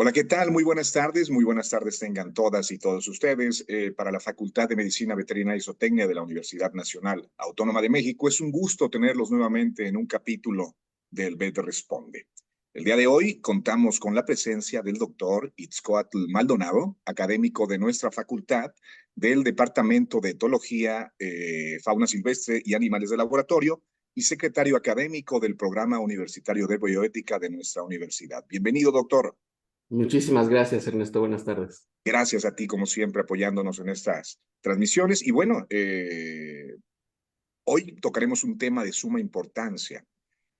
Hola, ¿qué tal? Muy buenas tardes. Muy buenas tardes tengan todas y todos ustedes. Para la Facultad de Medicina Veterinaria y Zootecnia de la Universidad Nacional Autónoma de México, es un gusto tenerlos nuevamente en un capítulo del Vet Responde. El día de hoy contamos con la presencia del doctor Itzcoatl Maldonado, académico de nuestra facultad del Departamento de Etología, Fauna Silvestre y Animales de Laboratorio y secretario académico del Programa Universitario de Bioética de nuestra universidad. Bienvenido, doctor. Muchísimas gracias, Ernesto. Buenas tardes. Gracias a ti, como siempre, apoyándonos en estas transmisiones. Y bueno, hoy tocaremos un tema de suma importancia.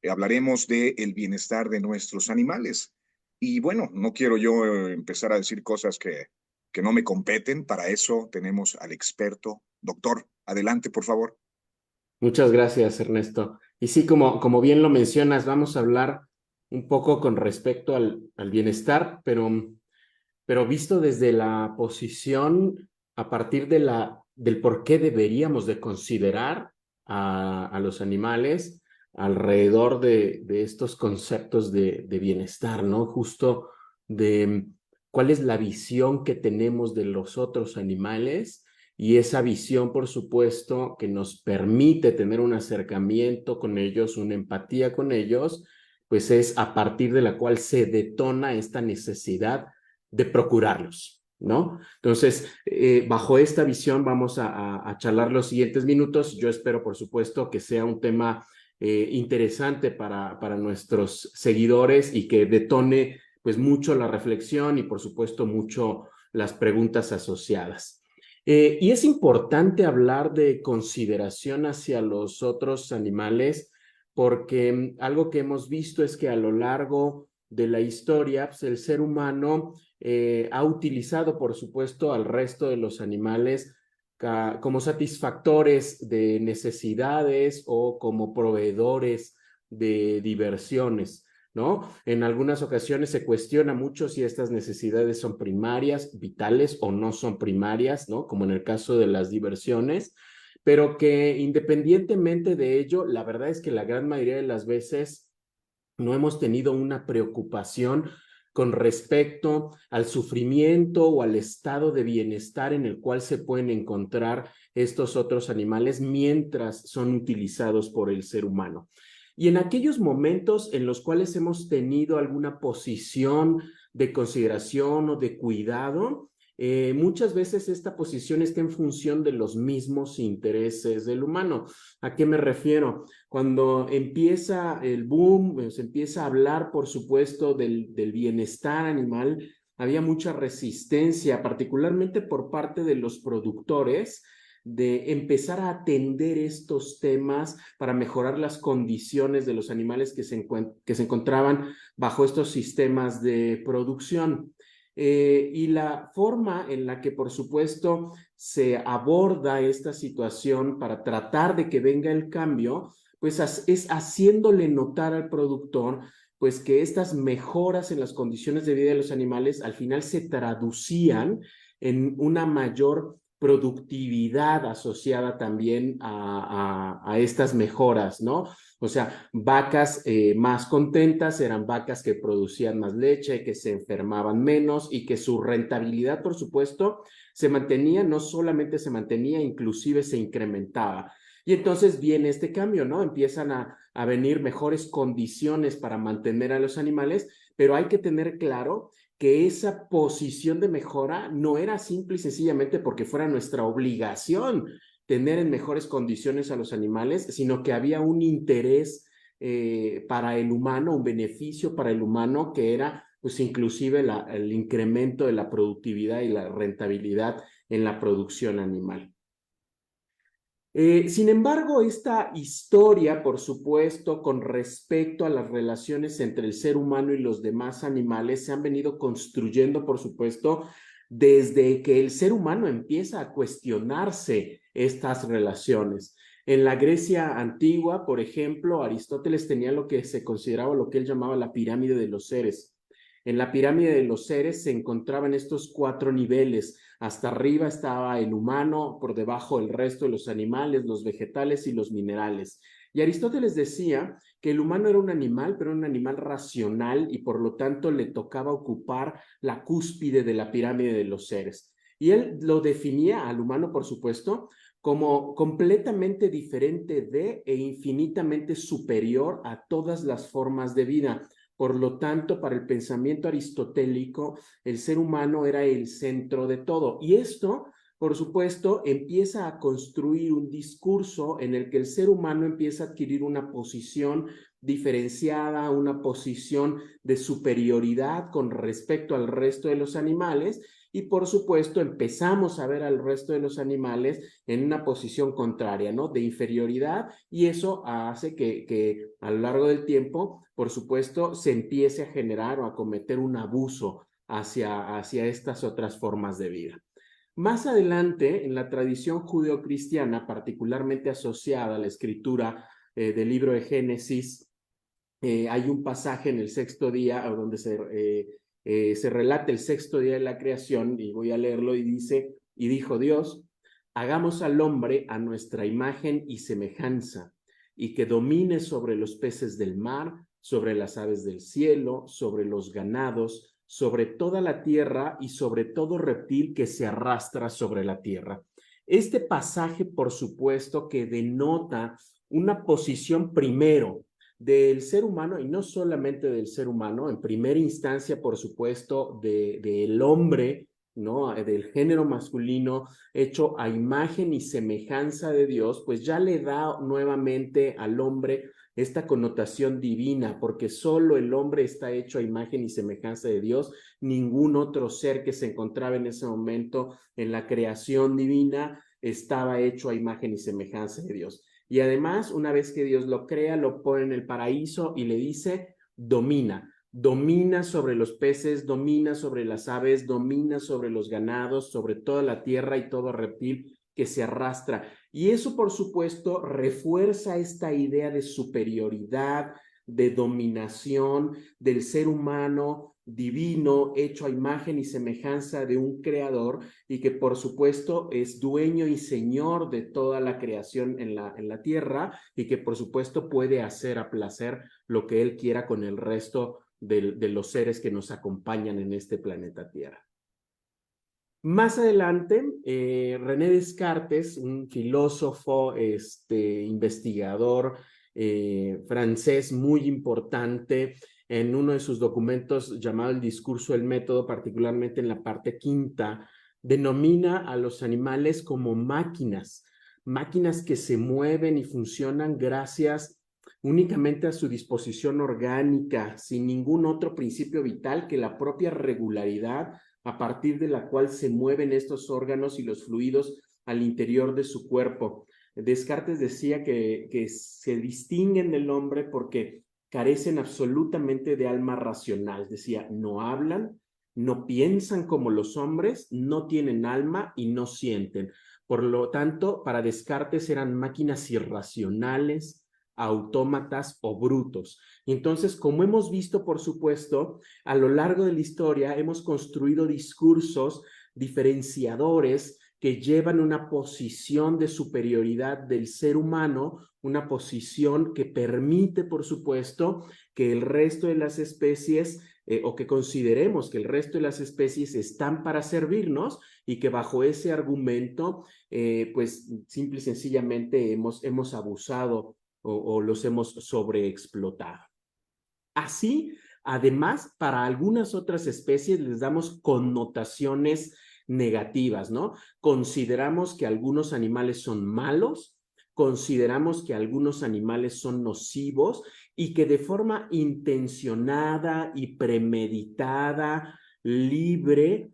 Hablaremos del bienestar de nuestros animales. Y bueno, no quiero yo empezar a decir cosas que no me competen. Para eso tenemos al experto. Doctor, adelante, por favor. Muchas gracias, Ernesto. Y sí, como bien lo mencionas, vamos a hablar un poco con respecto al bienestar, pero visto desde la posición a partir del por qué deberíamos de considerar a los animales alrededor de estos conceptos de bienestar, ¿no? Justo de cuál es la visión que tenemos de los otros animales y esa visión, por supuesto, que nos permite tener un acercamiento con ellos, una empatía con ellos, pues es a partir de la cual se detona esta necesidad de procurarlos, ¿no? Entonces, bajo esta visión vamos a charlar los siguientes minutos. Yo espero, por supuesto, que sea un tema interesante para nuestros seguidores y que detone pues mucho la reflexión y, por supuesto, mucho las preguntas asociadas. Y es importante hablar de consideración hacia los otros animales porque algo que hemos visto es que a lo largo de la historia, pues, el ser humano ha utilizado, por supuesto, al resto de los animales como satisfactores de necesidades o como proveedores de diversiones, ¿no? En algunas ocasiones se cuestiona mucho si estas necesidades son primarias, vitales o no son primarias, ¿no? Como en el caso de las diversiones, pero que independientemente de ello, la verdad es que la gran mayoría de las veces no hemos tenido una preocupación con respecto al sufrimiento o al estado de bienestar en el cual se pueden encontrar estos otros animales mientras son utilizados por el ser humano. Y en aquellos momentos en los cuales hemos tenido alguna posición de consideración o de cuidado, muchas veces esta posición está en función de los mismos intereses del humano. ¿A qué me refiero? Cuando empieza el boom, se empieza a hablar, por supuesto, del bienestar animal, había mucha resistencia, particularmente por parte de los productores, de empezar a atender estos temas para mejorar las condiciones de los animales que se encontraban bajo estos sistemas de producción. Y la forma en la que, por supuesto, se aborda esta situación para tratar de que venga el cambio, pues es haciéndole notar al productor pues que estas mejoras en las condiciones de vida de los animales al final se traducían en una mayor productividad asociada también a estas mejoras, ¿no? O sea, vacas más contentas eran vacas que producían más leche, que se enfermaban menos y que su rentabilidad, por supuesto, se mantenía, no solamente se mantenía, inclusive se incrementaba. Y entonces viene este cambio, ¿no? Empiezan a venir mejores condiciones para mantener a los animales, pero hay que tener claro que esa posición de mejora no era simple y sencillamente porque fuera nuestra obligación tener en mejores condiciones a los animales, sino que había un interés para el humano, un beneficio para el humano que era pues inclusive el incremento de la productividad y la rentabilidad en la producción animal. Sin embargo, esta historia, por supuesto, con respecto a las relaciones entre el ser humano y los demás animales, se han venido construyendo, por supuesto, desde que el ser humano empieza a cuestionarse estas relaciones. En la Grecia antigua, por ejemplo, Aristóteles tenía lo que se consideraba, lo que él llamaba la pirámide de los seres. En la pirámide de los seres se encontraban estos 4 niveles. Hasta arriba estaba el humano, por debajo el resto de los animales, los vegetales y los minerales. Y Aristóteles decía que el humano era un animal, pero un animal racional y por lo tanto le tocaba ocupar la cúspide de la pirámide de los seres. Y él lo definía al humano, por supuesto, como completamente diferente de e infinitamente superior a todas las formas de vida. Por lo tanto, para el pensamiento aristotélico, el ser humano era el centro de todo. Y esto, por supuesto, empieza a construir un discurso en el que el ser humano empieza a adquirir una posición diferenciada, una posición de superioridad con respecto al resto de los animales. Y por supuesto empezamos a ver al resto de los animales en una posición contraria, ¿no? De inferioridad, y eso hace que a lo largo del tiempo, por supuesto, se empiece a generar o a cometer un abuso hacia estas otras formas de vida. Más adelante, en la tradición judeocristiana, particularmente asociada a la escritura del libro de Génesis, hay un pasaje en el 6º día donde se relata el 6º día de la creación, y voy a leerlo, y dice, y dijo Dios, hagamos al hombre a nuestra imagen y semejanza, y que domine sobre los peces del mar, sobre las aves del cielo, sobre los ganados, sobre toda la tierra y sobre todo reptil que se arrastra sobre la tierra. Este pasaje, por supuesto, que denota una posición primero del ser humano, y no solamente del ser humano, en primera instancia, por supuesto, del hombre, ¿no? Del género masculino, hecho a imagen y semejanza de Dios, pues ya le da nuevamente al hombre esta connotación divina, porque solo el hombre está hecho a imagen y semejanza de Dios. Ningún otro ser que se encontraba en ese momento en la creación divina estaba hecho a imagen y semejanza de Dios. Y además, una vez que Dios lo crea, lo pone en el paraíso y le dice, domina. Domina sobre los peces, domina sobre las aves, domina sobre los ganados, sobre toda la tierra y todo reptil que se arrastra. Y eso, por supuesto, refuerza esta idea de superioridad, de dominación del ser humano divino, hecho a imagen y semejanza de un creador, y que por supuesto es dueño y señor de toda la creación en la tierra, y que por supuesto puede hacer a placer lo que él quiera con el resto de los seres que nos acompañan en este planeta Tierra. Más adelante, René Descartes, un filósofo, investigador francés muy importante, en uno de sus documentos llamado El discurso del método, particularmente en la parte 5ª, denomina a los animales como máquinas, máquinas que se mueven y funcionan gracias únicamente a su disposición orgánica, sin ningún otro principio vital que la propia regularidad a partir de la cual se mueven estos órganos y los fluidos al interior de su cuerpo. Descartes decía que se distinguen del hombre porque carecen absolutamente de alma racional. Decía, no hablan, no piensan como los hombres, no tienen alma y no sienten. Por lo tanto, para Descartes eran máquinas irracionales, autómatas o brutos. Y entonces, como hemos visto, por supuesto, a lo largo de la historia hemos construido discursos diferenciadores que llevan una posición de superioridad del ser humano, una posición que permite, por supuesto, que el resto de las especies o que consideremos que el resto de las especies están para servirnos, y que bajo ese argumento, pues simple y sencillamente hemos abusado o los hemos sobreexplotado. Así, además, para algunas otras especies les damos connotaciones negativas, ¿no? Consideramos que algunos animales son malos, consideramos que algunos animales son nocivos, y que de forma intencionada y premeditada, libre,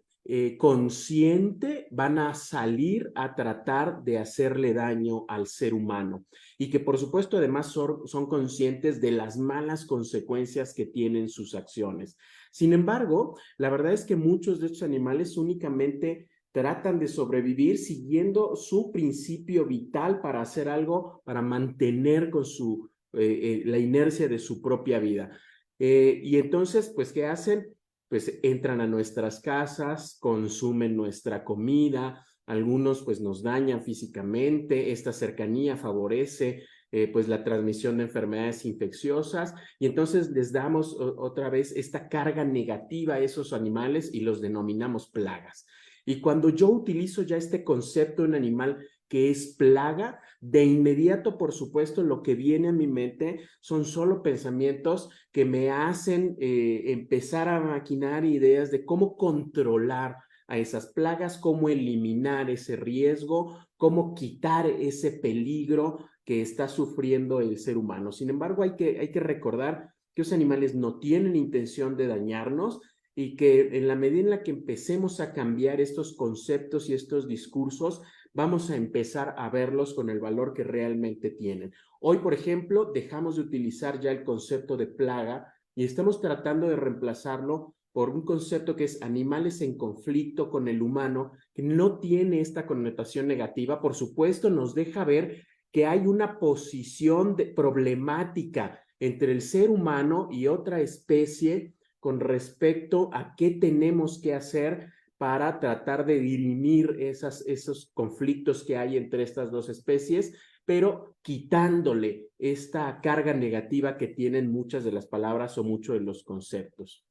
consciente, van a salir a tratar de hacerle daño al ser humano y que por supuesto además son conscientes de las malas consecuencias que tienen sus acciones. Sin embargo, la verdad es que muchos de estos animales únicamente tratan de sobrevivir siguiendo su principio vital para hacer algo, para mantener con la inercia de su propia vida. Y entonces, pues, ¿qué hacen? Pues entran a nuestras casas, consumen nuestra comida, algunos pues nos dañan físicamente, esta cercanía favorece pues la transmisión de enfermedades infecciosas y entonces les damos otra vez esta carga negativa a esos animales y los denominamos plagas. Y cuando yo utilizo ya este concepto de un animal que es plaga, de inmediato, por supuesto, lo que viene a mi mente son solo pensamientos que me hacen empezar a maquinar ideas de cómo controlar a esas plagas, cómo eliminar ese riesgo, cómo quitar ese peligro que está sufriendo el ser humano. Sin embargo, hay que recordar que los animales no tienen intención de dañarnos y que en la medida en la que empecemos a cambiar estos conceptos y estos discursos, vamos a empezar a verlos con el valor que realmente tienen. Hoy, por ejemplo, dejamos de utilizar ya el concepto de plaga y estamos tratando de reemplazarlo por un concepto que es animales en conflicto con el humano, que no tiene esta connotación negativa. Por supuesto, nos deja ver que hay una posición problemática entre el ser humano y otra especie con respecto a qué tenemos que hacer para tratar de dirimir esos conflictos que hay entre estas dos especies, pero quitándole esta carga negativa que tienen muchas de las palabras o muchos de los conceptos.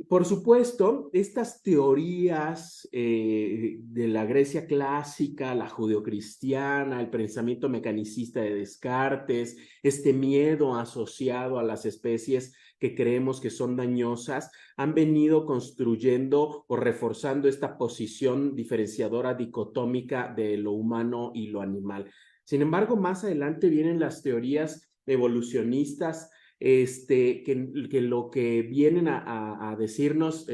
Por supuesto, estas teorías de la Grecia clásica, la judeocristiana, el pensamiento mecanicista de Descartes, este miedo asociado a las especies que creemos que son dañosas, han venido construyendo o reforzando esta posición diferenciadora dicotómica de lo humano y lo animal. Sin embargo, más adelante vienen las teorías evolucionistas que lo que vienen a decirnos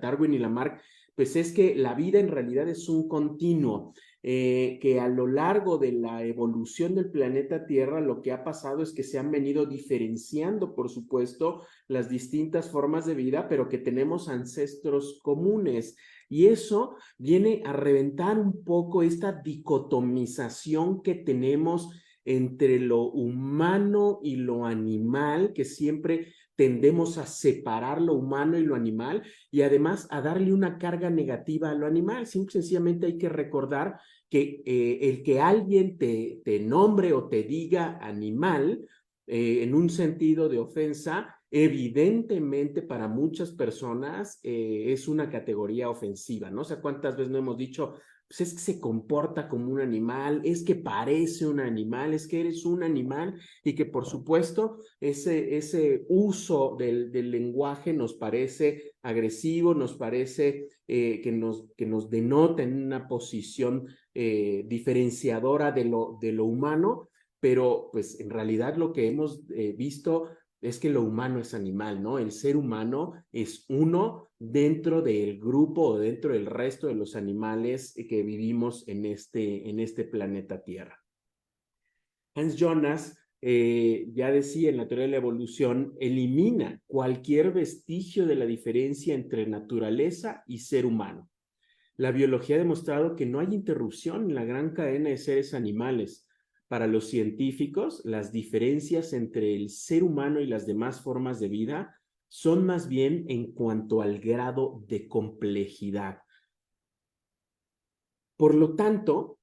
Darwin y Lamarck, pues es que la vida en realidad es un continuo, que a lo largo de la evolución del planeta Tierra lo que ha pasado es que se han venido diferenciando, por supuesto, las distintas formas de vida, pero que tenemos ancestros comunes. Y eso viene a reventar un poco esta dicotomización que tenemos entre lo humano y lo animal, que siempre tendemos a separar lo humano y lo animal y además a darle una carga negativa a lo animal. Simple, sencillamente hay que recordar que el que alguien te nombre o te diga animal en un sentido de ofensa, evidentemente para muchas personas es una categoría ofensiva, ¿no? O sea, ¿cuántas veces no hemos dicho, pues es que se comporta como un animal, es que parece un animal, es que eres un animal y que por supuesto ese uso del lenguaje nos parece agresivo, nos parece que nos denota en una posición diferenciadora de lo humano, pero pues en realidad lo que hemos visto es que lo humano es animal, ¿no? El ser humano es uno dentro del grupo o dentro del resto de los animales que vivimos en este planeta Tierra. Hans Jonas ya decía en la teoría de la evolución, elimina cualquier vestigio de la diferencia entre naturaleza y ser humano. La biología ha demostrado que no hay interrupción en la gran cadena de seres animales. Para los científicos, las diferencias entre el ser humano y las demás formas de vida son más bien en cuanto al grado de complejidad. Por lo tanto,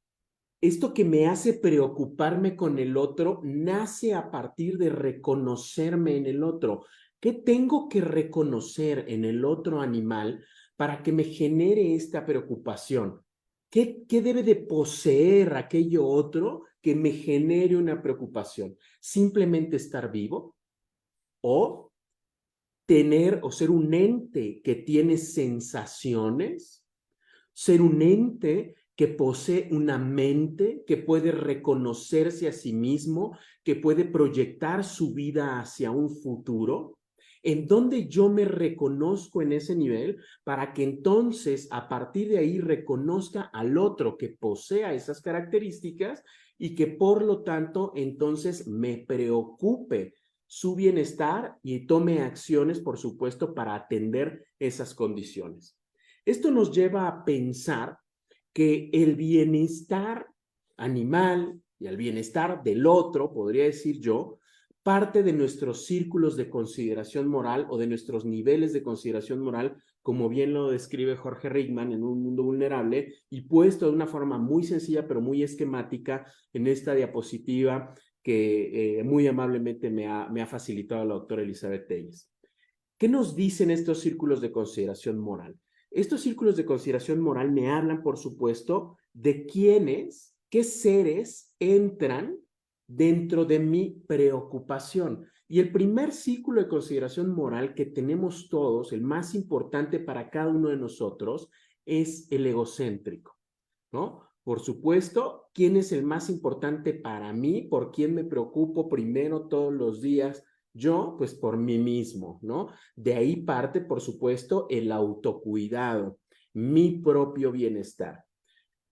esto que me hace preocuparme con el otro nace a partir de reconocerme en el otro. ¿Qué tengo que reconocer en el otro animal para que me genere esta preocupación? ¿Qué debe de poseer aquello otro que me genere una preocupación? ¿Simplemente estar vivo? ¿O tener o ser un ente que tiene sensaciones? ¿Ser un ente que posee una mente, que puede reconocerse a sí mismo, que puede proyectar su vida hacia un futuro? en dónde yo me reconozco en ese nivel para que entonces a partir de ahí reconozca al otro que posea esas características y que por lo tanto entonces me preocupe su bienestar y tome acciones, por supuesto, para atender esas condiciones. Esto nos lleva a pensar que el bienestar animal y el bienestar del otro, podría decir yo, parte de nuestros círculos de consideración moral o de nuestros niveles de consideración moral, como bien lo describe Jorge Rickman en Un Mundo Vulnerable, y puesto de una forma muy sencilla pero muy esquemática en esta diapositiva que muy amablemente me ha facilitado la doctora Elizabeth Telles. ¿Qué nos dicen estos círculos de consideración moral? Estos círculos de consideración moral me hablan, por supuesto, de quiénes, qué seres entran dentro de mi preocupación. Y el primer círculo de consideración moral que tenemos todos, el más importante para cada uno de nosotros, es el egocéntrico, ¿no? Por supuesto, ¿quién es el más importante para mí? ¿Por quién me preocupo primero todos los días? Yo, pues por mí mismo, ¿no? De ahí parte, por supuesto, el autocuidado, mi propio bienestar.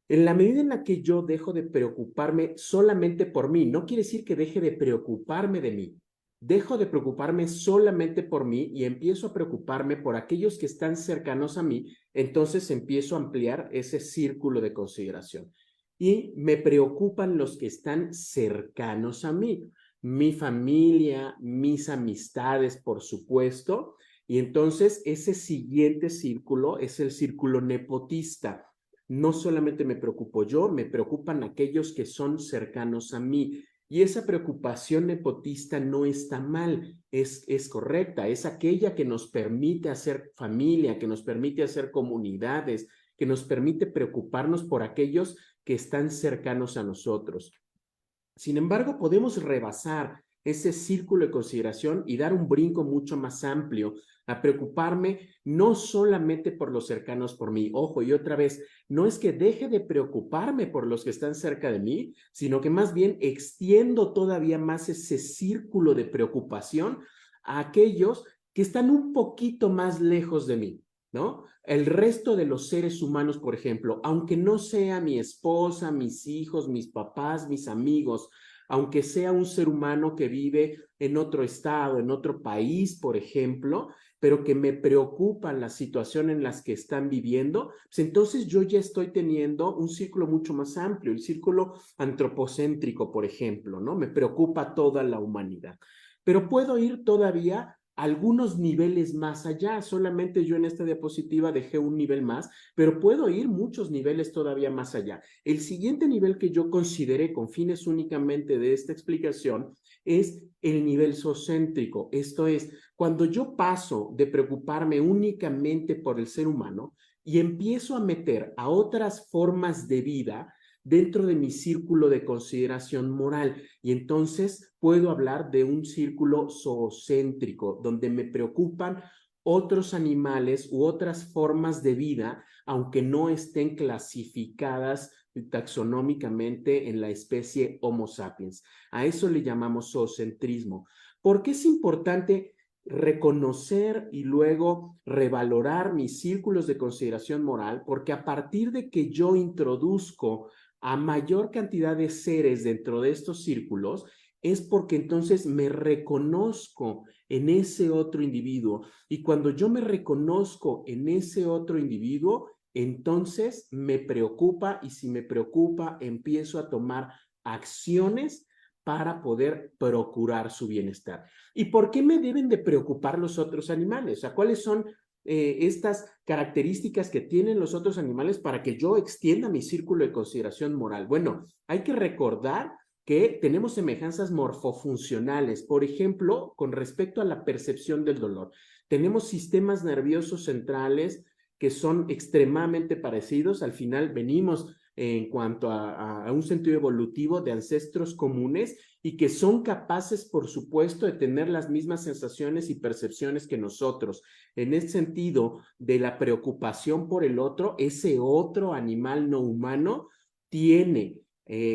En la medida en la que yo dejo de preocuparme solamente por mí, no quiere decir que deje de preocuparme de mí. Dejo de preocuparme solamente por mí y empiezo a preocuparme por aquellos que están cercanos a mí, entonces empiezo a ampliar ese círculo de consideración. Y me preocupan los que están cercanos a mí, mi familia, mis amistades, por supuesto. Y entonces ese siguiente círculo es el círculo nepotista. No solamente me preocupo yo, me preocupan aquellos que son cercanos a mí. Y esa preocupación nepotista no está mal, es correcta, es aquella que nos permite hacer familia, que nos permite hacer comunidades, que nos permite preocuparnos por aquellos que están cercanos a nosotros. Sin embargo, podemos rebasar ese círculo de consideración y dar un brinco mucho más amplio a preocuparme no solamente por los cercanos por mí. Ojo, y otra vez, no es que deje de preocuparme por los que están cerca de mí, sino que más bien extiendo todavía más ese círculo de preocupación a aquellos que están un poquito más lejos de mí, ¿no? El resto de los seres humanos, por ejemplo, aunque no sea mi esposa, mis hijos, mis papás, mis amigos, aunque sea un ser humano que vive en otro estado, en otro país, por ejemplo, pero que me preocupa la situación en las que están viviendo, pues entonces yo ya estoy teniendo un círculo mucho más amplio, el círculo antropocéntrico, por ejemplo, ¿no? Me preocupa toda la humanidad. Pero puedo ir todavía algunos niveles más allá. Solamente yo en esta diapositiva dejé un nivel más, pero puedo ir muchos niveles todavía más allá. El siguiente nivel que yo consideré con fines únicamente de esta explicación es el nivel zoocéntrico. Esto es, cuando yo paso de preocuparme únicamente por el ser humano y empiezo a meter a otras formas de vida dentro de mi círculo de consideración moral. Y entonces puedo hablar de un círculo zoocéntrico, donde me preocupan otros animales u otras formas de vida, aunque no estén clasificadas taxonómicamente en la especie Homo sapiens. A eso le llamamos zoocentrismo. ¿Por qué es importante reconocer y luego revalorar mis círculos de consideración moral? Porque a partir de que yo introduzco a mayor cantidad de seres dentro de estos círculos, es porque entonces me reconozco en ese otro individuo. Y cuando yo me reconozco en ese otro individuo, entonces me preocupa, y si me preocupa, empiezo a tomar acciones para poder procurar su bienestar. ¿Y por qué me deben de preocupar los otros animales? O sea, ¿cuáles son estas características que tienen los otros animales para que yo extienda mi círculo de consideración moral? Bueno, hay que recordar que tenemos semejanzas morfofuncionales, por ejemplo, con respecto a la percepción del dolor. Tenemos sistemas nerviosos centrales que son extremadamente parecidos. Al final venimos en cuanto a un sentido evolutivo de ancestros comunes y que son capaces, por supuesto, de tener las mismas sensaciones y percepciones que nosotros. En ese sentido de la preocupación por el otro, ese otro animal no humano tiene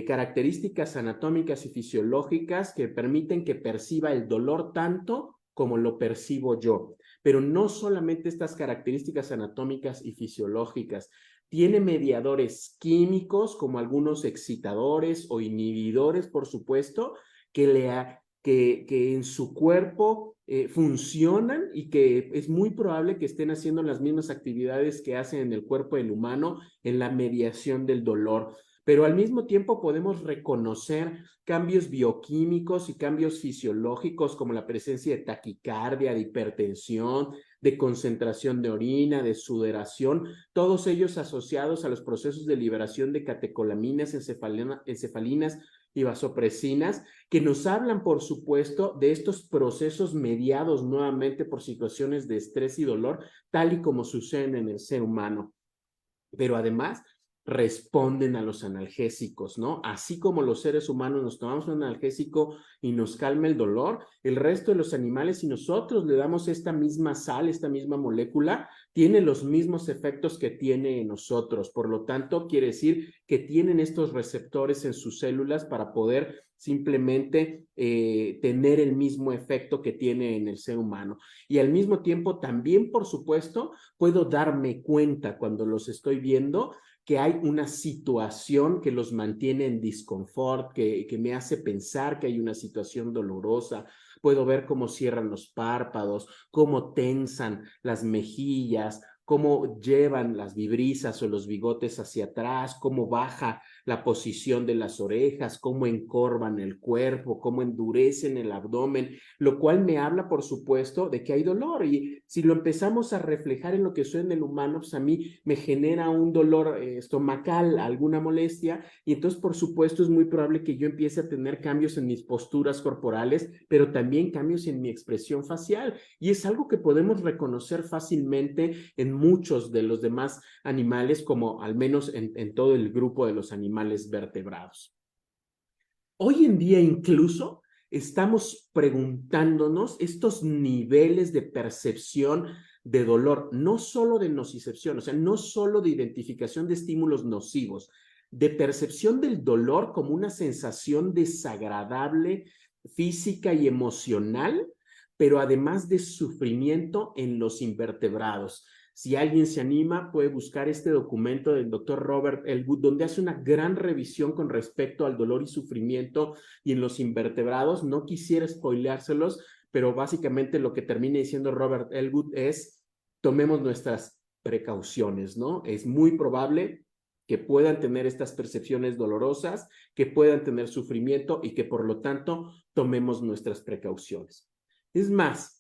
características anatómicas y fisiológicas que permiten que perciba el dolor tanto como lo percibo yo. Pero no solamente estas características anatómicas y fisiológicas, tiene mediadores químicos como algunos excitadores o inhibidores, por supuesto, que en su cuerpo funcionan y que es muy probable que estén haciendo las mismas actividades que hacen en el cuerpo del humano en la mediación del dolor. Pero al mismo tiempo podemos reconocer cambios bioquímicos y cambios fisiológicos como la presencia de taquicardia, de hipertensión, de concentración de orina, de sudoración, todos ellos asociados a los procesos de liberación de catecolaminas, encefalinas y vasopresinas, que nos hablan, por supuesto, de estos procesos mediados nuevamente por situaciones de estrés y dolor, tal y como suceden en el ser humano. Pero además responden a los analgésicos, ¿no? Así como los seres humanos nos tomamos un analgésico y nos calma el dolor, el resto de los animales, si nosotros le damos esta misma sal, esta misma molécula, tiene los mismos efectos que tiene en nosotros. Por lo tanto, quiere decir que tienen estos receptores en sus células para poder simplemente tener el mismo efecto que tiene en el ser humano. Y al mismo tiempo, también, por supuesto, puedo darme cuenta cuando los estoy viendo que hay una situación que los mantiene en disconfort, que me hace pensar que hay una situación dolorosa. Puedo ver cómo cierran los párpados, cómo tensan las mejillas, cómo llevan las vibrisas o los bigotes hacia atrás, cómo baja la posición de las orejas, cómo encorvan el cuerpo, cómo endurecen el abdomen, lo cual me habla, por supuesto, de que hay dolor. Y si lo empezamos a reflejar en lo que soy en el humano, pues a mí me genera un dolor estomacal, alguna molestia, y entonces, por supuesto, es muy probable que yo empiece a tener cambios en mis posturas corporales, pero también cambios en mi expresión facial. Y es algo que podemos reconocer fácilmente en muchos de los demás animales, como al menos en todo el grupo de los animales vertebrados. Hoy en día incluso estamos preguntándonos estos niveles de percepción de dolor, no solo de nocicepción, o sea, no solo de identificación de estímulos nocivos, de percepción del dolor como una sensación desagradable física y emocional, pero además de sufrimiento en los invertebrados. Si alguien se anima, puede buscar este documento del doctor Robert Elwood, donde hace una gran revisión con respecto al dolor y sufrimiento y en los invertebrados. No quisiera spoileárselos, pero básicamente lo que termina diciendo Robert Elwood es: tomemos nuestras precauciones, ¿no? Es muy probable que puedan tener estas percepciones dolorosas, que puedan tener sufrimiento y que por lo tanto tomemos nuestras precauciones. Es más,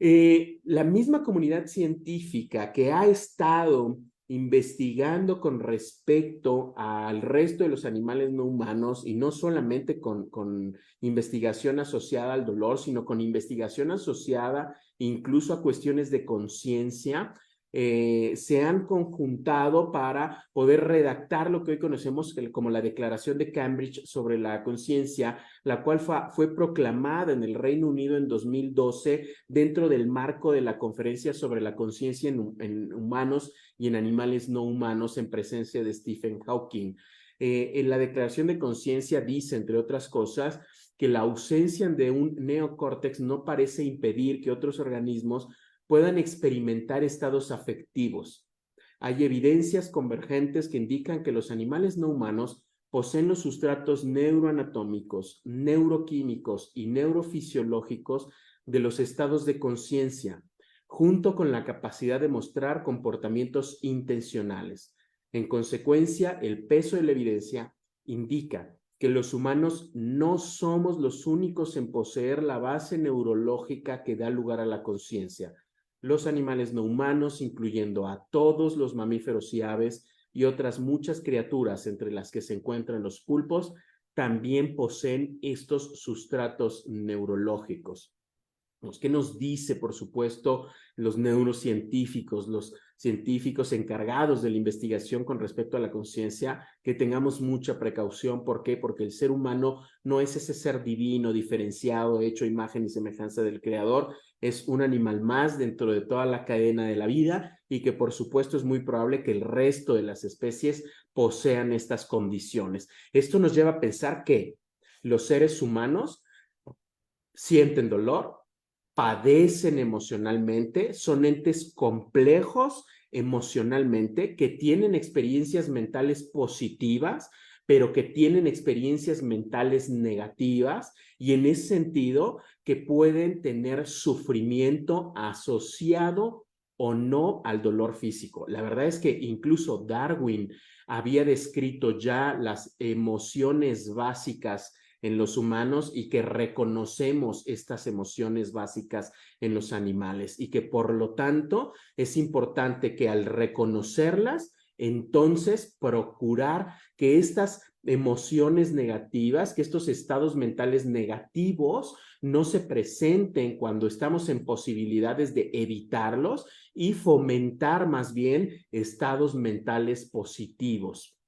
la misma comunidad científica que ha estado investigando con respecto al resto de los animales no humanos, y no solamente con investigación asociada al dolor, sino con investigación asociada incluso a cuestiones de conciencia, se han conjuntado para poder redactar lo que hoy conocemos como la Declaración de Cambridge sobre la conciencia, la cual fue proclamada en el Reino Unido en 2012 dentro del marco de la Conferencia sobre la Conciencia en Humanos y en Animales No Humanos, en presencia de Stephen Hawking. En la Declaración de Conciencia dice, entre otras cosas, que la ausencia de un neocórtex no parece impedir que otros organismos puedan experimentar estados afectivos. Hay evidencias convergentes que indican que los animales no humanos poseen los sustratos neuroanatómicos, neuroquímicos y neurofisiológicos de los estados de conciencia, junto con la capacidad de mostrar comportamientos intencionales. En consecuencia, el peso de la evidencia indica que los humanos no somos los únicos en poseer la base neurológica que da lugar a la conciencia. Los animales no humanos, incluyendo a todos los mamíferos y aves y otras muchas criaturas, entre las que se encuentran los pulpos, también poseen estos sustratos neurológicos. ¿Qué nos dice, por supuesto, los neurocientíficos, los científicos encargados de la investigación con respecto a la conciencia? Que tengamos mucha precaución. ¿Por qué? Porque el ser humano no es ese ser divino, diferenciado, hecho a imagen y semejanza del Creador. Es un animal más dentro de toda la cadena de la vida, y que por supuesto es muy probable que el resto de las especies posean estas condiciones. Esto nos lleva a pensar que los seres humanos sienten dolor, padecen emocionalmente, son entes complejos emocionalmente, que tienen experiencias mentales positivas, pero que tienen experiencias mentales negativas y en ese sentido que pueden tener sufrimiento asociado o no al dolor físico. La verdad es que incluso Darwin había descrito ya las emociones básicas en los humanos y que reconocemos estas emociones básicas en los animales y que por lo tanto es importante que al reconocerlas, entonces procurar que estas emociones negativas, que estos estados mentales negativos no se presenten cuando estamos en posibilidades de evitarlos y fomentar más bien estados mentales positivos.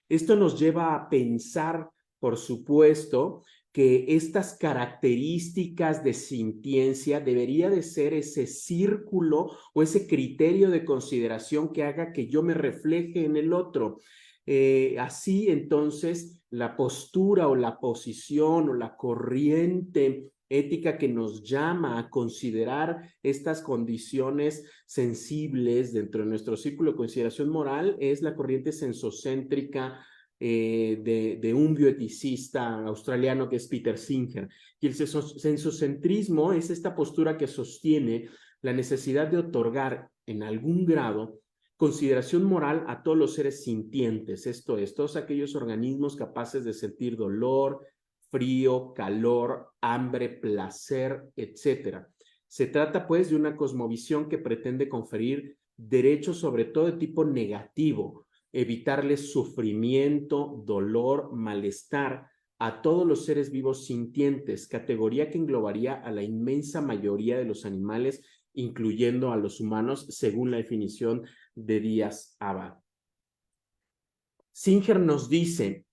Esto nos lleva a pensar, por supuesto, que estas características de sintiencia debería de ser ese círculo o ese criterio de consideración que haga que yo me refleje en el otro. Así entonces la postura o la posición o la corriente ética que nos llama a considerar estas condiciones sensibles dentro de nuestro círculo de consideración moral es la corriente sensocéntrica de un bioeticista australiano que es Peter Singer. Y el sensocentrismo es esta postura que sostiene la necesidad de otorgar en algún grado consideración moral a todos los seres sintientes, esto es, todos aquellos organismos capaces de sentir dolor, frío, calor, hambre, placer, etc. Se trata pues de una cosmovisión que pretende conferir derechos sobre todo de tipo negativo, evitarles sufrimiento, dolor, malestar a todos los seres vivos sintientes, categoría que englobaría a la inmensa mayoría de los animales, incluyendo a los humanos, según la definición de Díaz-Abad. Singer nos dice,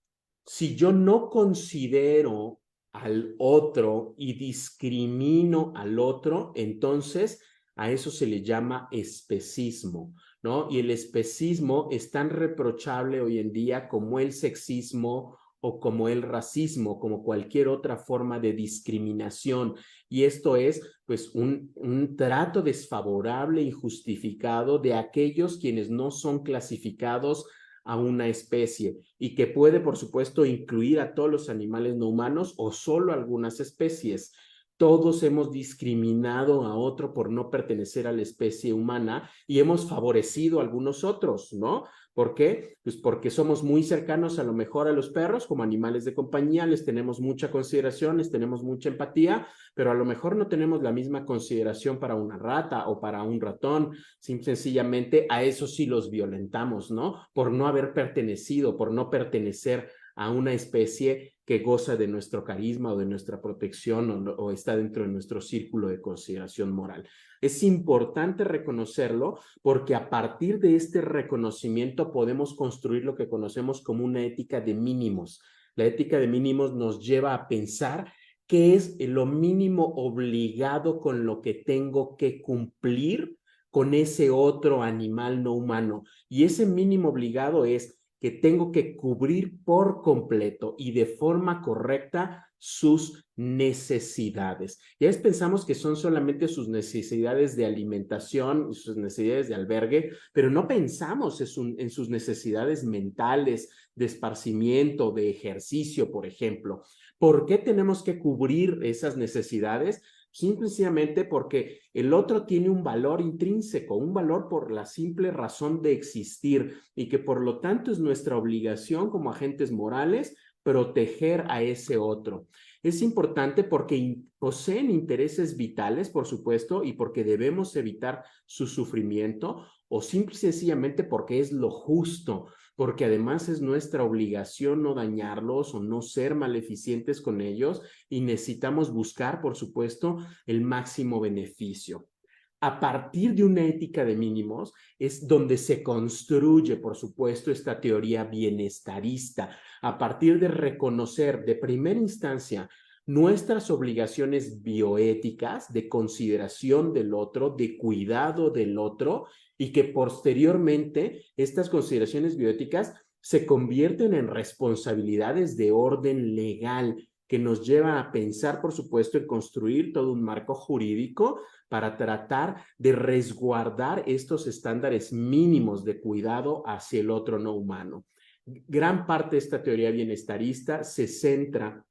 si yo no considero al otro y discrimino al otro, entonces a eso se le llama especismo, ¿no? Y el especismo es tan reprochable hoy en día como el sexismo o como el racismo, como cualquier otra forma de discriminación. Y esto es, pues, un trato desfavorable, injustificado de aquellos quienes no son clasificados a una especie y que puede, por supuesto, incluir a todos los animales no humanos o solo algunas especies. Todos hemos discriminado a otro por no pertenecer a la especie humana y hemos favorecido a algunos otros, ¿no? ¿Por qué? Pues porque somos muy cercanos a lo mejor a los perros como animales de compañía, les tenemos mucha consideración, les tenemos mucha empatía, pero a lo mejor no tenemos la misma consideración para una rata o para un ratón. Sencillamente a eso sí los violentamos, ¿no? Por no haber pertenecido, por no pertenecer a una especie que goza de nuestro carisma o de nuestra protección o está dentro de nuestro círculo de consideración moral. Es importante reconocerlo porque a partir de este reconocimiento podemos construir lo que conocemos como una ética de mínimos. La ética de mínimos nos lleva a pensar qué es lo mínimo obligado con lo que tengo que cumplir con ese otro animal no humano. Y ese mínimo obligado es que tengo que cubrir por completo y de forma correcta sus necesidades. Ya pensamos que son solamente sus necesidades de alimentación y sus necesidades de albergue, pero no pensamos en sus necesidades mentales, de esparcimiento, de ejercicio, por ejemplo. ¿Por qué tenemos que cubrir esas necesidades? Simplemente porque el otro tiene un valor intrínseco, un valor por la simple razón de existir y que por lo tanto es nuestra obligación como agentes morales proteger a ese otro. Es importante porque poseen intereses vitales, por supuesto, y porque debemos evitar su sufrimiento o simple y sencillamente porque es lo justo, porque además es nuestra obligación no dañarlos o no ser maleficientes con ellos y necesitamos buscar, por supuesto, el máximo beneficio. A partir de una ética de mínimos es donde se construye, por supuesto, esta teoría bienestarista, a partir de reconocer de primera instancia nuestras obligaciones bioéticas de consideración del otro, de cuidado del otro, y que posteriormente estas consideraciones bioéticas se convierten en responsabilidades de orden legal que nos lleva a pensar, por supuesto, en construir todo un marco jurídico para tratar de resguardar estos estándares mínimos de cuidado hacia el otro no humano. Gran parte de esta teoría bienestarista se centra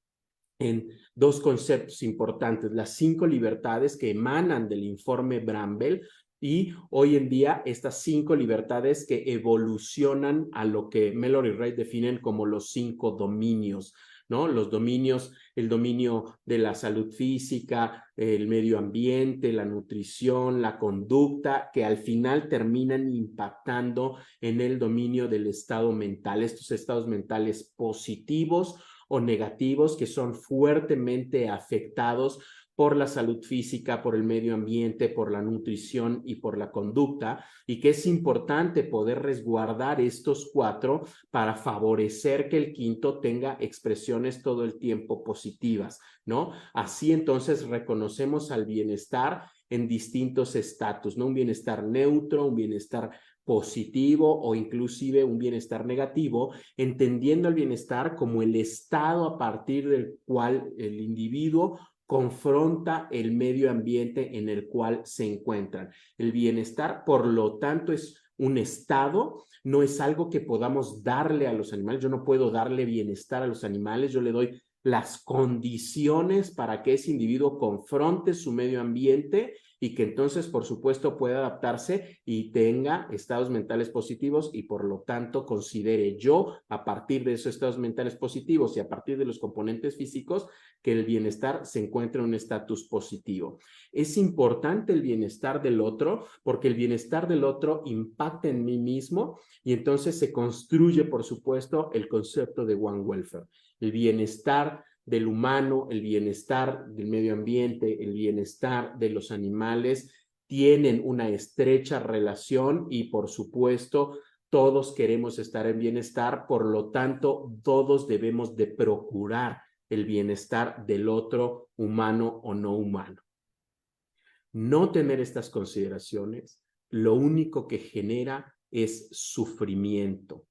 en dos conceptos importantes: las 5 libertades que emanan del informe Bramble, y hoy en día estas 5 libertades que evolucionan a lo que Mellor y Wright definen como los 5 dominios, ¿no? Los dominios, el dominio de la salud física, el medio ambiente, la nutrición, la conducta, que al final terminan impactando en el dominio del estado mental, estos estados mentales positivos o negativos que son fuertemente afectados por la salud física, por el medio ambiente, por la nutrición y por la conducta, y que es importante poder resguardar estos 4 para favorecer que el quinto tenga expresiones todo el tiempo positivas, ¿no? Así entonces reconocemos al bienestar en distintos estatus, ¿no? Un bienestar neutro, un bienestar positivo o inclusive un bienestar negativo, entendiendo el bienestar como el estado a partir del cual el individuo confronta el medio ambiente en el cual se encuentran. El bienestar, por lo tanto, es un estado, no es algo que podamos darle a los animales. Yo no puedo darle bienestar a los animales, yo le doy las condiciones para que ese individuo confronte su medio ambiente y que entonces, por supuesto, pueda adaptarse y tenga estados mentales positivos y, por lo tanto, considere yo, a partir de esos estados mentales positivos y a partir de los componentes físicos, que el bienestar se encuentra en un estatus positivo. Es importante el bienestar del otro porque el bienestar del otro impacta en mí mismo y entonces se construye, por supuesto, el concepto de One Welfare. El bienestar del humano, el bienestar del medio ambiente, el bienestar de los animales tienen una estrecha relación y, por supuesto, todos queremos estar en bienestar, por lo tanto, todos debemos de procurar el bienestar del otro, humano o no humano. No tener estas consideraciones, lo único que genera es sufrimiento.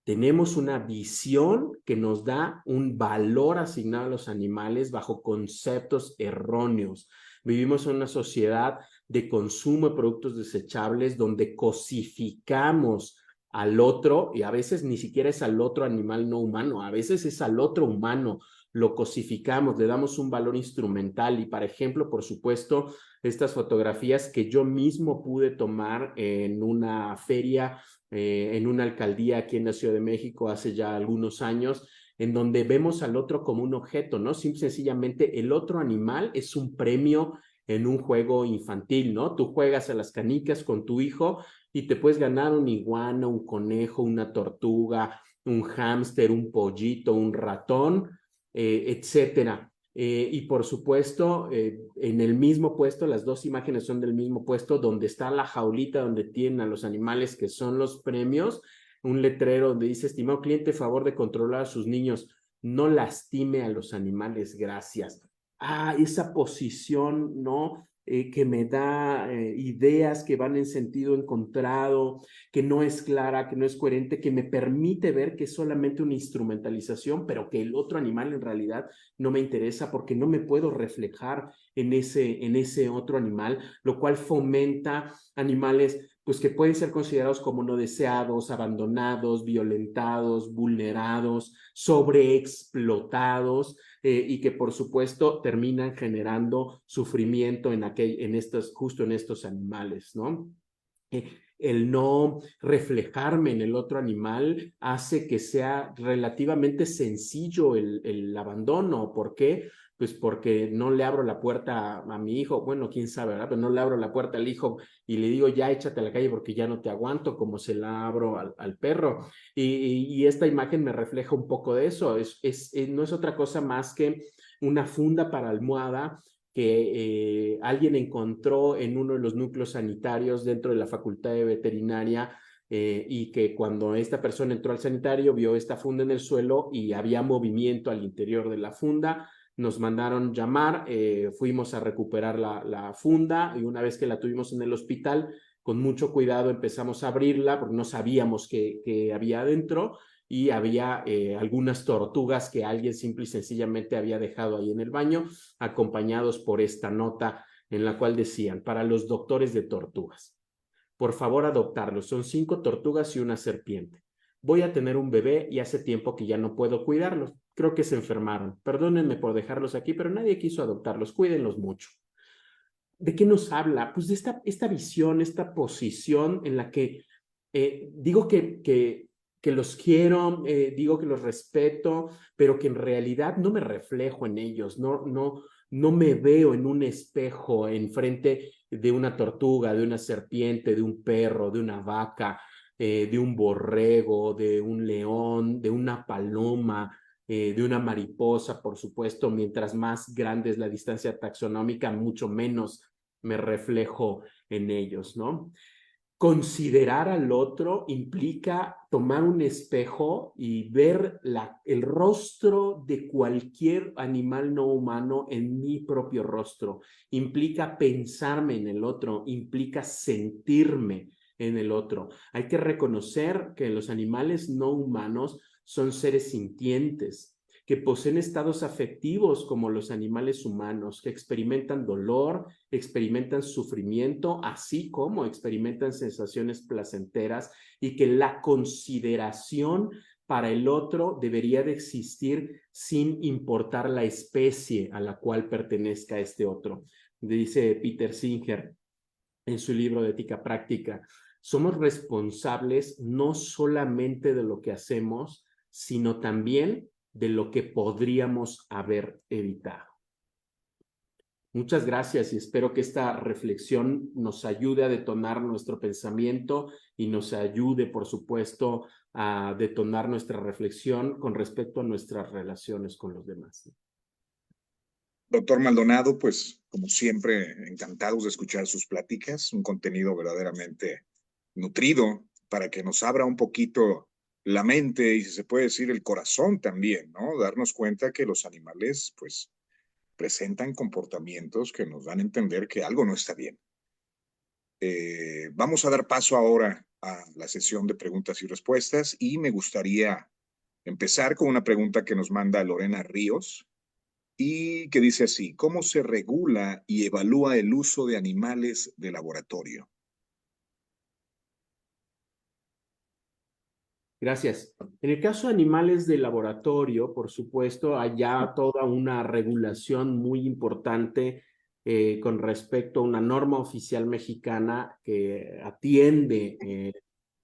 Tenemos una visión que nos da un valor asignado a los animales bajo conceptos erróneos. Vivimos en una sociedad de consumo de productos desechables donde cosificamos al otro, y a veces ni siquiera es al otro animal no humano, a veces es al otro humano, lo cosificamos, le damos un valor instrumental. Y, por ejemplo, por supuesto, estas fotografías que yo mismo pude tomar en una feria, en una alcaldía aquí en la Ciudad de México hace ya algunos años, en donde vemos al otro como un objeto, ¿no? Simple y sencillamente el otro animal es un premio en un juego infantil, ¿no? Tú juegas a las canicas con tu hijo y te puedes ganar una iguana, un conejo, una tortuga, un hámster, un pollito, un ratón, etcétera. Y por supuesto, en el mismo puesto, las dos imágenes son del mismo puesto, donde está la jaulita donde tienen a los animales que son los premios, un letrero donde dice: estimado cliente, favor de controlar a sus niños, no lastime a los animales, gracias. Esa posición, ¿no? Que me da ideas que van en sentido encontrado, que no es clara, que no es coherente, que me permite ver que es solamente una instrumentalización, pero que el otro animal en realidad no me interesa porque no me puedo reflejar en ese otro animal, lo cual fomenta animales pues que pueden ser considerados como no deseados, abandonados, violentados, vulnerados, sobreexplotados, y que por supuesto terminan generando sufrimiento justo en estos animales, ¿no? El no reflejarme en el otro animal hace que sea relativamente sencillo el abandono. ¿Por qué? Pues porque no le abro la puerta a mi hijo, bueno, quién sabe, ¿verdad? Pero no le abro la puerta al hijo y le digo: ya échate a la calle porque ya no te aguanto, como se la abro al perro. Y esta imagen me refleja un poco de eso. No es otra cosa más que una funda para almohada que alguien encontró en uno de los núcleos sanitarios dentro de la Facultad de Veterinaria, y que cuando esta persona entró al sanitario vio esta funda en el suelo y había movimiento al interior de la funda. Nos mandaron llamar, fuimos a recuperar la funda, y una vez que la tuvimos en el hospital, con mucho cuidado empezamos a abrirla porque no sabíamos qué había adentro y había algunas tortugas que alguien simple y sencillamente había dejado ahí en el baño, acompañados por esta nota en la cual decían, para los doctores de tortugas, por favor adoptarlos, son 5 tortugas y una serpiente. Voy a tener un bebé y hace tiempo que ya no puedo cuidarlos. Creo que se enfermaron. Perdónenme por dejarlos aquí, pero nadie quiso adoptarlos. Cuídenlos mucho. ¿De qué nos habla? Pues de esta visión, esta posición en la que digo que los quiero, digo que los respeto, pero que en realidad no me reflejo en ellos, no me veo en un espejo enfrente de una tortuga, de una serpiente, de un perro, de una vaca, de un borrego, de un león, de una paloma, de una mariposa, por supuesto. Mientras más grande es la distancia taxonómica, mucho menos me reflejo en ellos, ¿no? Considerar al otro implica tomar un espejo y ver el rostro de cualquier animal no humano en mi propio rostro. Implica pensarme en el otro, implica sentirme en el otro. Hay que reconocer que los animales no humanos son seres sintientes, que poseen estados afectivos como los animales humanos, que experimentan dolor, experimentan sufrimiento, así como experimentan sensaciones placenteras, y que la consideración para el otro debería de existir sin importar la especie a la cual pertenezca este otro. Dice Peter Singer en su libro de Ética Práctica, somos responsables no solamente de lo que hacemos, sino también de lo que podríamos haber evitado. Muchas gracias y espero que esta reflexión nos ayude a detonar nuestro pensamiento y nos ayude, por supuesto, a detonar nuestra reflexión con respecto a nuestras relaciones con los demás. Doctor Maldonado, pues como siempre, encantados de escuchar sus pláticas, un contenido verdaderamente nutrido para que nos abra un poquito la mente y, si se puede decir, el corazón también, ¿no? Darnos cuenta que los animales, pues, presentan comportamientos que nos dan a entender que algo no está bien. Vamos a dar paso ahora a la sesión de preguntas y respuestas y me gustaría empezar con una pregunta que nos manda Lorena Ríos y que dice así: ¿cómo se regula y evalúa el uso de animales de laboratorio? Gracias. En el caso de animales de laboratorio, por supuesto, hay ya toda una regulación muy importante con respecto a una norma oficial mexicana que atiende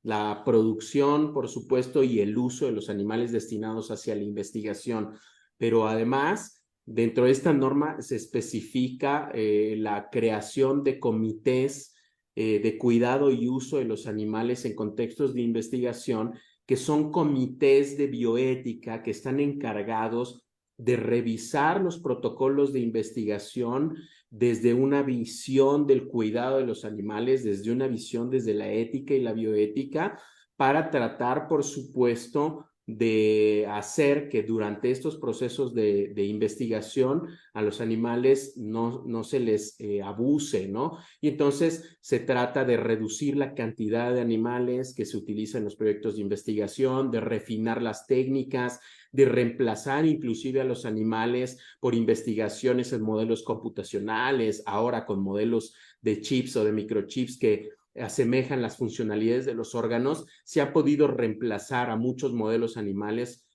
la producción, por supuesto, y el uso de los animales destinados hacia la investigación. Pero además, dentro de esta norma se especifica la creación de comités de cuidado y uso de los animales en contextos de investigación, que son comités de bioética que están encargados de revisar los protocolos de investigación desde una visión del cuidado de los animales, desde una visión desde la ética y la bioética, para tratar, por supuesto, de hacer que durante estos procesos de investigación a los animales no se les abuse, ¿no? Y entonces se trata de reducir la cantidad de animales que se utilizan en los proyectos de investigación, de refinar las técnicas, de reemplazar inclusive a los animales por investigaciones en modelos computacionales, ahora con modelos de chips o de microchips que asemejan las funcionalidades de los órganos. Se ha podido reemplazar a muchos modelos animales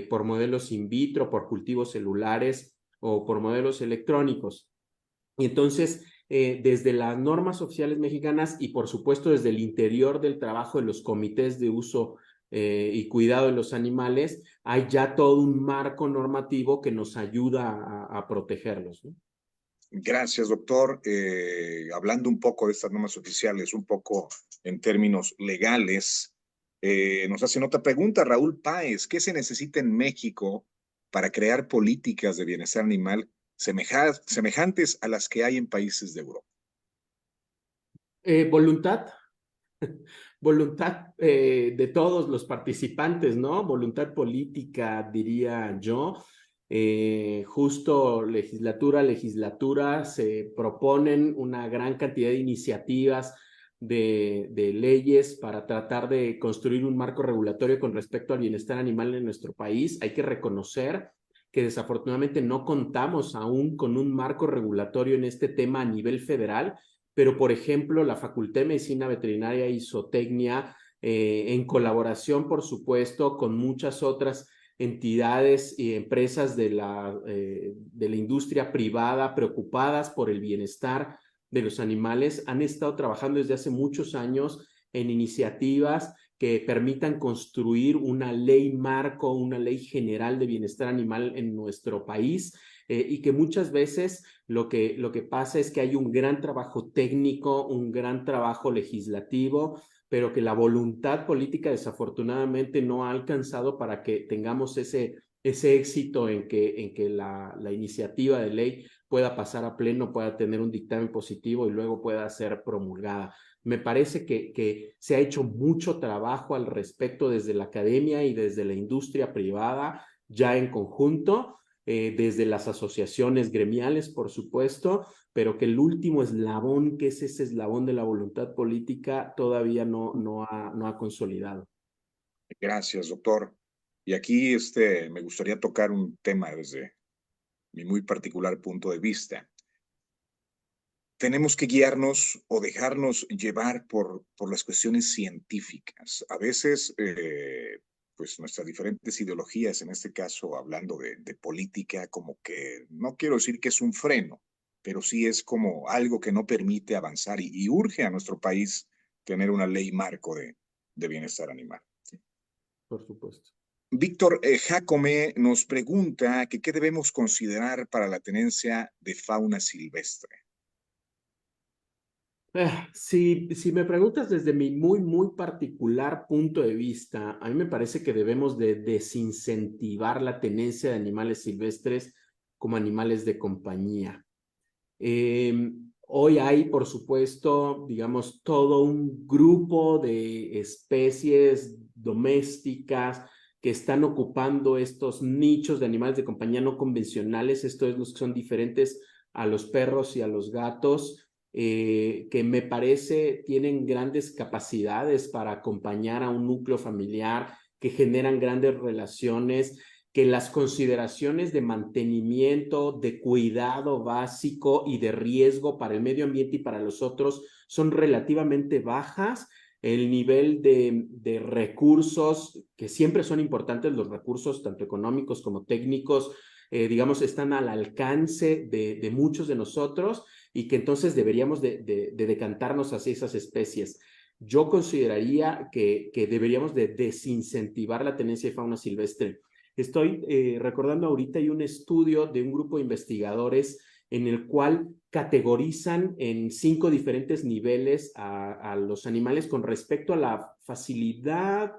por modelos in vitro, por cultivos celulares o por modelos electrónicos. Y entonces, desde las normas oficiales mexicanas y por supuesto desde el interior del trabajo de los comités de uso y cuidado de los animales, hay ya todo un marco normativo que nos ayuda a protegerlos, ¿no? Gracias, doctor. Hablando un poco de estas normas oficiales, un poco en términos legales, nos hacen otra pregunta, Raúl Páez: ¿qué se necesita en México para crear políticas de bienestar animal semejantes a las que hay en países de Europa? Voluntad, voluntad de todos los participantes, ¿no? Voluntad política, diría yo. Justo legislatura a legislatura se proponen una gran cantidad de iniciativas de leyes para tratar de construir un marco regulatorio con respecto al bienestar animal en nuestro país. Hay que reconocer que desafortunadamente no contamos aún con un marco regulatorio en este tema a nivel federal, pero por ejemplo la Facultad de Medicina Veterinaria y Zootecnia, en colaboración por supuesto con muchas otras entidades y empresas de la industria privada preocupadas por el bienestar de los animales, han estado trabajando desde hace muchos años en iniciativas que permitan construir una ley marco, una ley general de bienestar animal en nuestro país, y que muchas veces lo que pasa es que hay un gran trabajo técnico, un gran trabajo legislativo, pero que la voluntad política desafortunadamente no ha alcanzado para que tengamos ese éxito en que la iniciativa de ley pueda pasar a pleno, pueda tener un dictamen positivo y luego pueda ser promulgada. Me parece que se ha hecho mucho trabajo al respecto desde la academia y desde la industria privada, ya en conjunto, desde las asociaciones gremiales, por supuesto, pero que el último eslabón, que es ese eslabón de la voluntad política, todavía no ha consolidado. Gracias, doctor. Y aquí me gustaría tocar un tema desde mi muy particular punto de vista. Tenemos que guiarnos o dejarnos llevar por las cuestiones científicas. A veces, pues nuestras diferentes ideologías, en este caso hablando de política, como que no quiero decir que es un freno, pero sí es como algo que no permite avanzar y urge a nuestro país tener una ley marco de bienestar animal. Por supuesto. Víctor Jacome nos pregunta que qué debemos considerar para la tenencia de fauna silvestre. Si me preguntas desde mi muy particular punto de vista, a mí me parece que debemos de desincentivar la tenencia de animales silvestres como animales de compañía. Hoy hay, por supuesto, digamos, todo un grupo de especies domésticas que están ocupando estos nichos de animales de compañía no convencionales, esto es los que son diferentes a los perros y a los gatos, que me parece tienen grandes capacidades para acompañar a un núcleo familiar, que generan grandes relaciones, que las consideraciones de mantenimiento, de cuidado básico y de riesgo para el medio ambiente y para los otros son relativamente bajas. El nivel de recursos, que siempre son importantes, los recursos tanto económicos como técnicos, digamos, están al alcance de muchos de nosotros, y que entonces deberíamos de decantarnos hacia esas especies. Yo consideraría que deberíamos de desincentivar la tenencia de fauna silvestre. Estoy recordando ahorita, hay un estudio de un grupo de investigadores en el cual categorizan en 5 diferentes niveles a los animales con respecto a la facilidad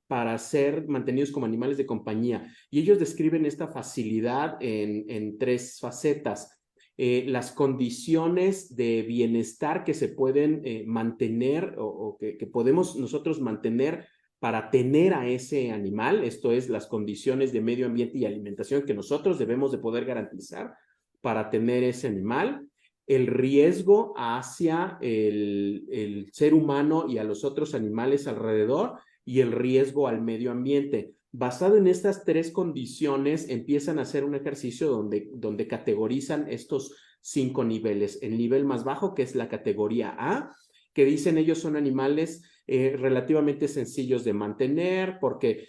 para ser mantenidos como animales de compañía. Y ellos describen esta facilidad en 3 facetas. Las condiciones de bienestar que se pueden mantener o que podemos nosotros mantener para tener a ese animal, esto es, las condiciones de medio ambiente y alimentación que nosotros debemos de poder garantizar para tener ese animal, el riesgo hacia el ser humano y a los otros animales alrededor, y el riesgo al medio ambiente. Basado en estas 3 condiciones, empiezan a hacer un ejercicio donde categorizan estos 5 niveles. El nivel más bajo, que es la categoría A, que dicen ellos son animales relativamente sencillos de mantener, porque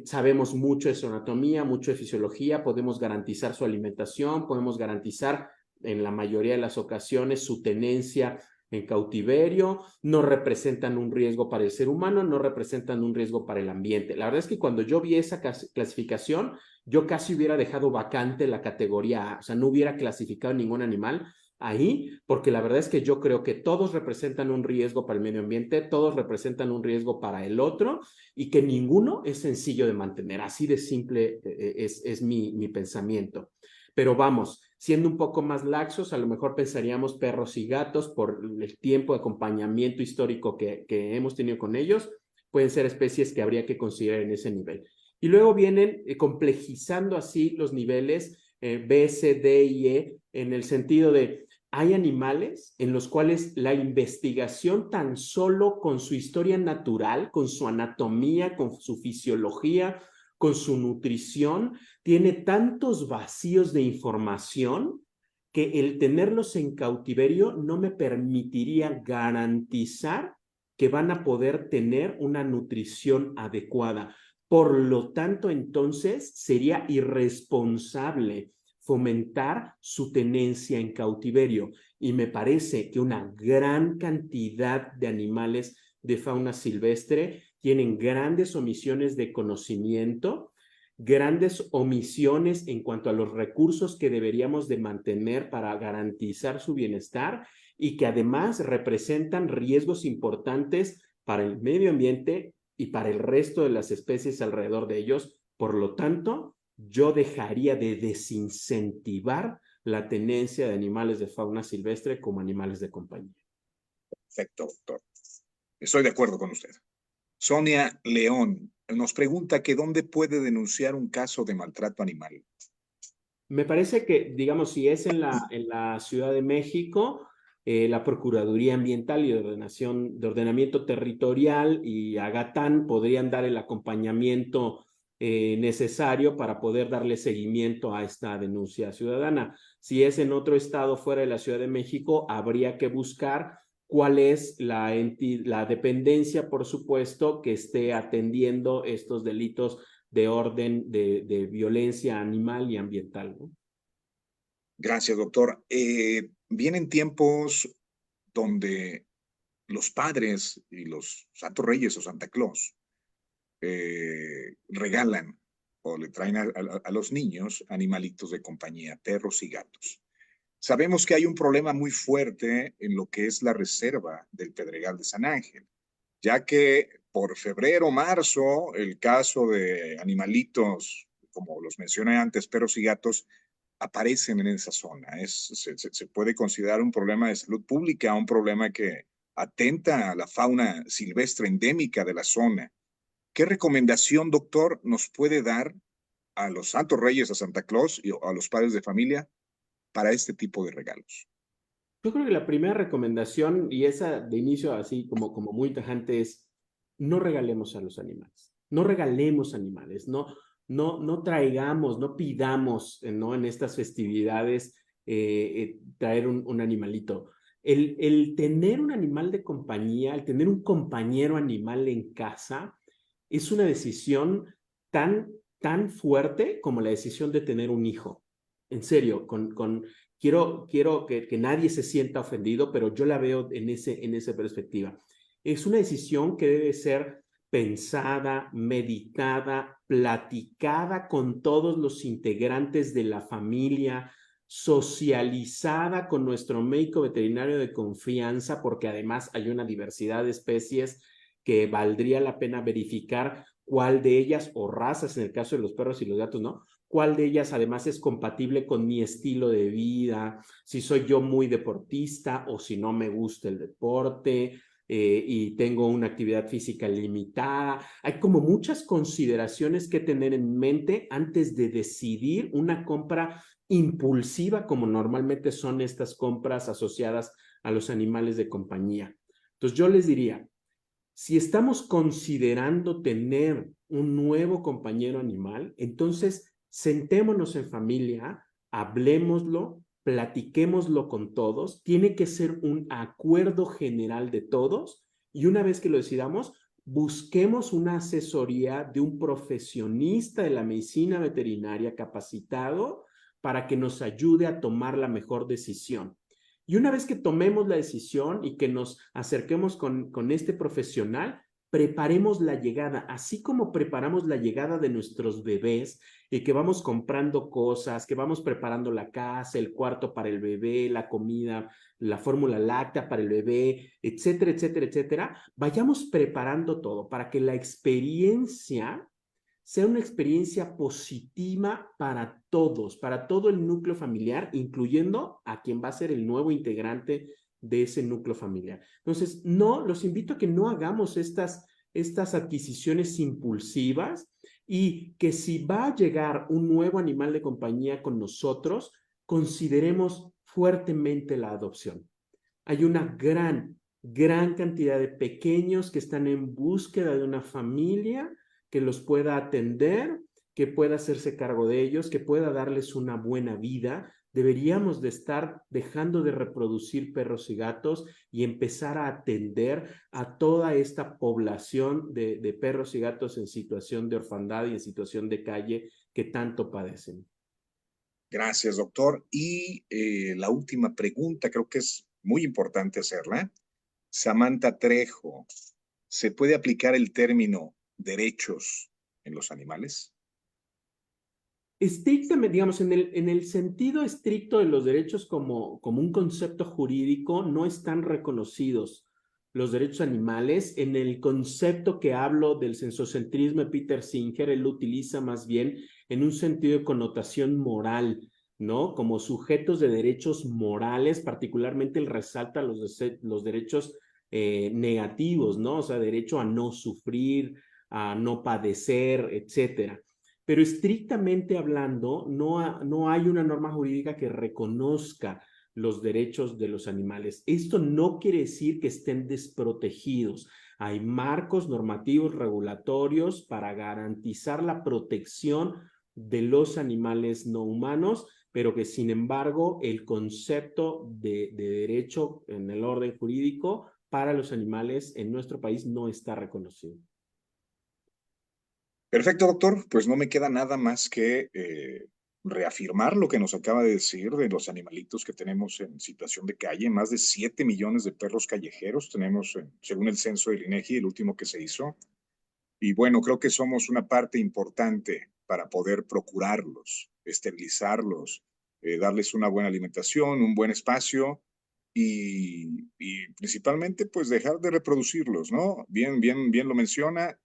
sabemos mucho de su anatomía, mucho de fisiología, podemos garantizar su alimentación, podemos garantizar en la mayoría de las ocasiones su tenencia en cautiverio, no representan un riesgo para el ser humano, no representan un riesgo para el ambiente. La verdad es que cuando yo vi esa clasificación, yo casi hubiera dejado vacante la categoría A, o sea, no hubiera clasificado ningún animal ahí, porque la verdad es que yo creo que todos representan un riesgo para el medio ambiente, todos representan un riesgo para el otro, y que ninguno es sencillo de mantener. Así de simple es mi pensamiento. Pero vamos, siendo un poco más laxos, a lo mejor pensaríamos perros y gatos por el tiempo de acompañamiento histórico que hemos tenido con ellos. Pueden ser especies que habría que considerar en ese nivel. Y luego vienen complejizando así los niveles B, C, D y E, en el sentido de hay animales en los cuales la investigación tan solo con su historia natural, con su anatomía, con su fisiología, con su nutrición, tiene tantos vacíos de información que el tenerlos en cautiverio no me permitiría garantizar que van a poder tener una nutrición adecuada. Por lo tanto, entonces sería irresponsable fomentar su tenencia en cautiverio. Y me parece que una gran cantidad de animales de fauna silvestre tienen grandes omisiones de conocimiento, grandes omisiones en cuanto a los recursos que deberíamos de mantener para garantizar su bienestar y que además representan riesgos importantes para el medio ambiente y para el resto de las especies alrededor de ellos. Por lo tanto, yo dejaría de desincentivar la tenencia de animales de fauna silvestre como animales de compañía. Perfecto, doctor. Estoy de acuerdo con usted. Sonia León nos pregunta que dónde puede denunciar un caso de maltrato animal. Me parece que, digamos, si es en la Ciudad de México, la Procuraduría Ambiental y de Ordenamiento Territorial y Agatán podrían dar el acompañamiento necesario para poder darle seguimiento a esta denuncia ciudadana. Si es en otro estado fuera de la Ciudad de México, habría que buscar cuál es la dependencia, por supuesto, que esté atendiendo estos delitos de orden de violencia animal y ambiental, ¿no? Gracias, doctor. Vienen tiempos donde los padres y los Santos Reyes o Santa Claus regalan o le traen a los niños animalitos de compañía, perros y gatos. Sabemos que hay un problema muy fuerte en lo que es la reserva del Pedregal de San Ángel, ya que por febrero, marzo, el caso de animalitos, como los mencioné antes, perros y gatos, aparecen en esa zona. Se puede considerar un problema de salud pública, un problema que atenta a la fauna silvestre endémica de la zona. ¿Qué recomendación, doctor, nos puede dar a los Santos Reyes, a Santa Claus y a los padres de familia para este tipo de regalos? Yo creo que la primera recomendación, y esa de inicio así como muy tajante, es no regalemos a los animales. No regalemos animales, no traigamos, no pidamos, ¿no? En estas festividades traer un animalito. El tener un animal de compañía, el tener un compañero animal en casa, es una decisión tan fuerte como la decisión de tener un hijo. En serio, quiero que nadie se sienta ofendido, pero yo la veo en esa perspectiva. Es una decisión que debe ser pensada, meditada, platicada con todos los integrantes de la familia, socializada con nuestro médico veterinario de confianza, porque además hay una diversidad de especies que valdría la pena verificar cuál de ellas, o razas en el caso de los perros y los gatos, ¿no? Cuál de ellas además es compatible con mi estilo de vida, si soy yo muy deportista o si no me gusta el deporte y tengo una actividad física limitada. Hay como muchas consideraciones que tener en mente antes de decidir una compra impulsiva como normalmente son estas compras asociadas a los animales de compañía. Entonces yo les diría, si estamos considerando tener un nuevo compañero animal, entonces sentémonos en familia, hablemoslo, platiquémoslo con todos. Tiene que ser un acuerdo general de todos y una vez que lo decidamos, busquemos una asesoría de un profesionista de la medicina veterinaria capacitado para que nos ayude a tomar la mejor decisión. Y una vez que tomemos la decisión y que nos acerquemos con este profesional, preparemos la llegada, así como preparamos la llegada de nuestros bebés y que vamos comprando cosas, que vamos preparando la casa, el cuarto para el bebé, la comida, la fórmula láctea para el bebé, etcétera, etcétera, etcétera. Vayamos preparando todo para que la experiencia sea una experiencia positiva para todos, para todo el núcleo familiar, incluyendo a quien va a ser el nuevo integrante de ese núcleo familiar. Entonces, los invito a que no hagamos estas adquisiciones impulsivas y que si va a llegar un nuevo animal de compañía con nosotros, consideremos fuertemente la adopción. Hay una gran cantidad de pequeños que están en búsqueda de una familia que los pueda atender, que pueda hacerse cargo de ellos, que pueda darles una buena vida. Deberíamos de estar dejando de reproducir perros y gatos y empezar a atender a toda esta población de perros y gatos en situación de orfandad y en situación de calle que tanto padecen. Gracias, doctor. Y la última pregunta, creo que es muy importante hacerla. Samantha Trejo, ¿se puede aplicar el término derechos en los animales? Estrictamente, digamos, en el sentido estricto de los derechos como un concepto jurídico, no están reconocidos los derechos animales. En el concepto que hablo del sensocentrismo de Peter Singer, él lo utiliza más bien en un sentido de connotación moral, ¿no? Como sujetos de derechos morales, particularmente él resalta los derechos negativos, ¿no? O sea, derecho a no sufrir, a no padecer, etcétera. Pero estrictamente hablando, no hay una norma jurídica que reconozca los derechos de los animales. Esto no quiere decir que estén desprotegidos. Hay marcos normativos regulatorios para garantizar la protección de los animales no humanos, pero que sin embargo el concepto de derecho en el orden jurídico para los animales en nuestro país no está reconocido. Perfecto, doctor. Pues no me queda nada más que reafirmar lo que nos acaba de decir de los animalitos que tenemos en situación de calle. Más de 7 millones de perros callejeros tenemos, según el censo del INEGI, el último que se hizo. Y bueno, creo que somos una parte importante para poder procurarlos, esterilizarlos, darles una buena alimentación, un buen espacio y principalmente pues dejar de reproducirlos, ¿no? Bien lo menciona,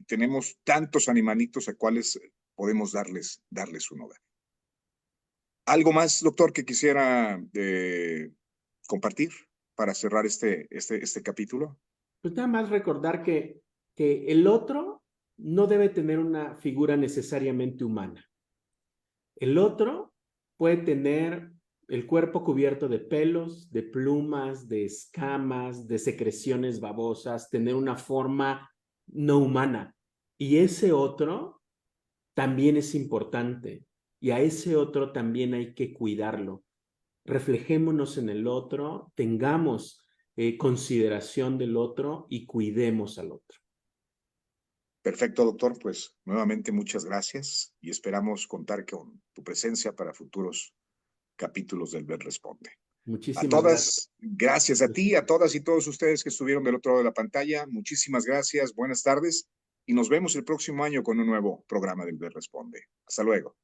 tenemos tantos animalitos a cuales podemos darles un hogar. ¿Algo más, doctor, que quisiera compartir para cerrar este capítulo? Pues nada más recordar que el otro no debe tener una figura necesariamente humana. El otro puede tener el cuerpo cubierto de pelos, de plumas, de escamas, de secreciones babosas, tener una forma no humana. Y ese otro también es importante. Y a ese otro también hay que cuidarlo. Reflejémonos en el otro, tengamos consideración del otro y cuidemos al otro. Perfecto, doctor. Pues nuevamente muchas gracias y esperamos contar con tu presencia para futuros capítulos del Ver Responde. A Muchísimas gracias. todas, gracias a ti, a todas y todos ustedes que estuvieron del otro lado de la pantalla. Muchísimas gracias, buenas tardes y nos vemos el próximo año con un nuevo programa del Ver Responde. Hasta luego.